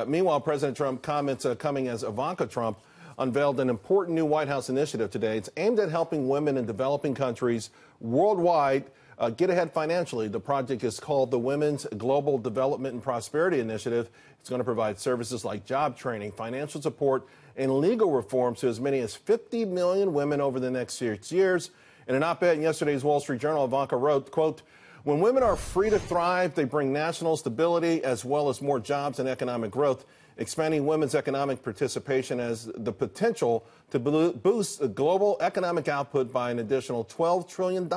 Meanwhile, President Trump comments coming as Ivanka Trump unveiled an important new White House initiative today. It's aimed at helping women in developing countries worldwide get ahead financially. The project is called the Women's Global Development and Prosperity Initiative. It's going to provide services like job training, financial support, and legal reforms to as many as 50 million women over the next 6 years. In an op-ed in yesterday's Wall Street Journal, Ivanka wrote, quote, "When women are free to thrive, they bring national stability as well as more jobs and economic growth. Expanding women's economic participation has the potential to boost global economic output by an additional $12 trillion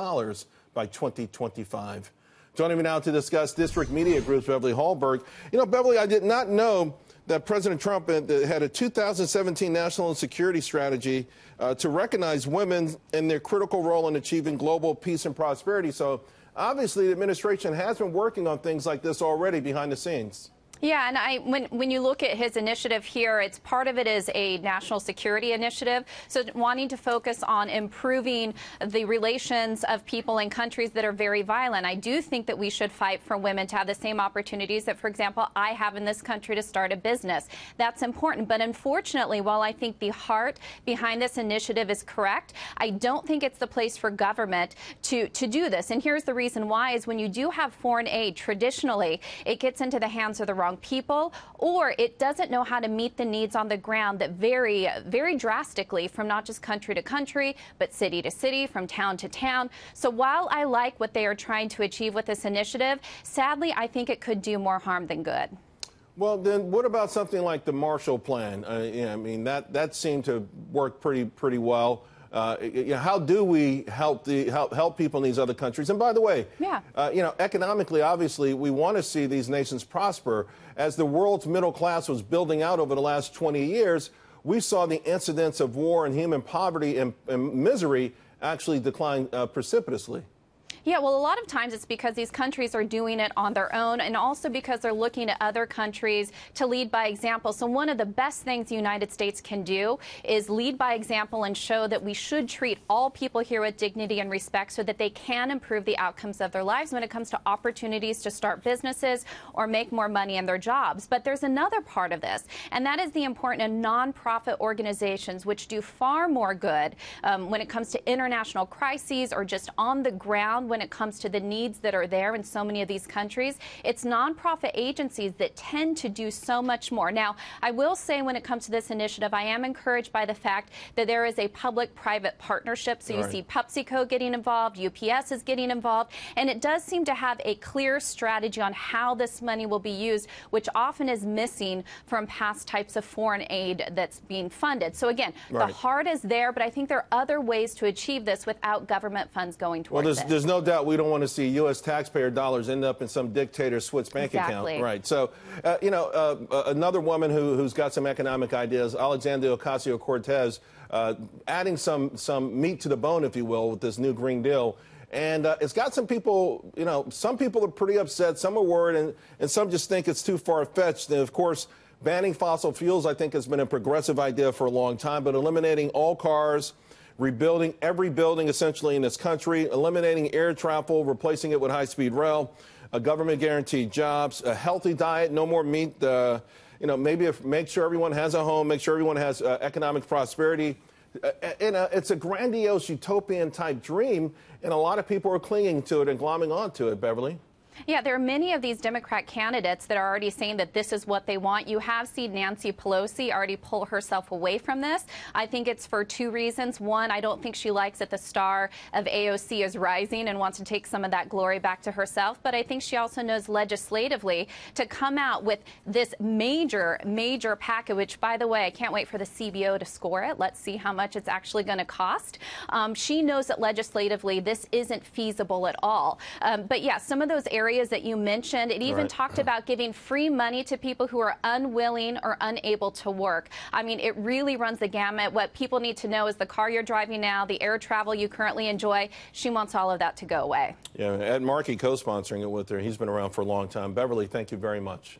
by 2025. Joining me now to discuss District Media Group's Beverly Hallberg. You know, Beverly, I did not know that President Trump had a 2017 national security strategy to recognize women in their critical role in achieving global peace and prosperity. So obviously the administration has been working on things like this already behind the scenes. Yeah, and when you look at his initiative here, it's part of it is a national security initiative. So wanting to focus on improving the relations of people in countries that are very violent. I do think that we should fight for women to have the same opportunities that, for example, I have in this country to start a business. That's important. But unfortunately, while I think the heart behind this initiative is correct, I don't think it's the place for government to do this. And here's the reason why is when you do have foreign aid, traditionally, it gets into the hands of the wrong people, or it doesn't know how to meet the needs on the ground that vary very drastically from not just country to country, but city to city, from town to town. So while I like what they are trying to achieve with this initiative, sadly, I think it could do more harm than good. Well, then what about something like the Marshall Plan? I mean, that seemed to work pretty well. How do we help people in these other countries? And by the way, economically, obviously, we want to see these nations prosper. As the world's middle class was building out over the last 20 years, we saw the incidence of war and human poverty and misery actually decline precipitously. Yeah, well, a lot of times it's because these countries are doing it on their own, and also because they're looking at other countries to lead by example. So one of the best things the United States can do is lead by example and show that we should treat all people here with dignity and respect so that they can improve the outcomes of their lives when it comes to opportunities to start businesses or make more money in their jobs. But there's another part of this, and that is the importance of nonprofit organizations, which do far more good when it comes to international crises or just on the ground when it comes to the needs that are there in so many of these countries. It's nonprofit agencies that tend to do so much more. Now, I will say when it comes to this initiative, I am encouraged by the fact that there is a public-private partnership. So you see PepsiCo getting involved, UPS is getting involved, and it does seem to have a clear strategy on how this money will be used, which often is missing from past types of foreign aid that's being funded. So again, the heart is there, but I think there are other ways to achieve this without government funds going towards it. There's no doubt we don't want to see U.S. taxpayer dollars end up in some dictator's Swiss bank account. Right. So, another woman who's got some economic ideas, Alexandria Ocasio-Cortez, adding some meat to the bone, if you will, with this new Green Deal. And it's got some people, some people are pretty upset, some are worried, and some just think it's too far-fetched. And, of course, banning fossil fuels, I think, has been a progressive idea for a long time, but eliminating all cars, rebuilding every building essentially in this country, eliminating air travel, replacing it with high-speed rail, a government-guaranteed jobs, a healthy diet, no more meat, make sure everyone has a home, make sure everyone has economic prosperity. It's a grandiose utopian-type dream, and a lot of people are clinging to it and glomming onto it, Beverly. Yeah, there are many of these Democrat candidates that are already saying that this is what they want. You have seen Nancy Pelosi already pull herself away from this. I think it's for two reasons. One, I don't think she likes that the star of AOC is rising and wants to take some of that glory back to herself. But I think she also knows legislatively to come out with this major package, which, by the way, I can't wait for the CBO to score it. Let's see how much it's actually going to cost. She knows that legislatively this isn't feasible at all. But yeah, some of those areas that you mentioned, it even talked about giving free money to people who are unwilling or unable to work. I mean, it really runs the gamut. What people need to know is the car you're driving now, the air travel you currently enjoy, she wants all of that to go away. Yeah, Ed Markey co-sponsoring it with her. He's been around for a long time. Beverly, thank you very much.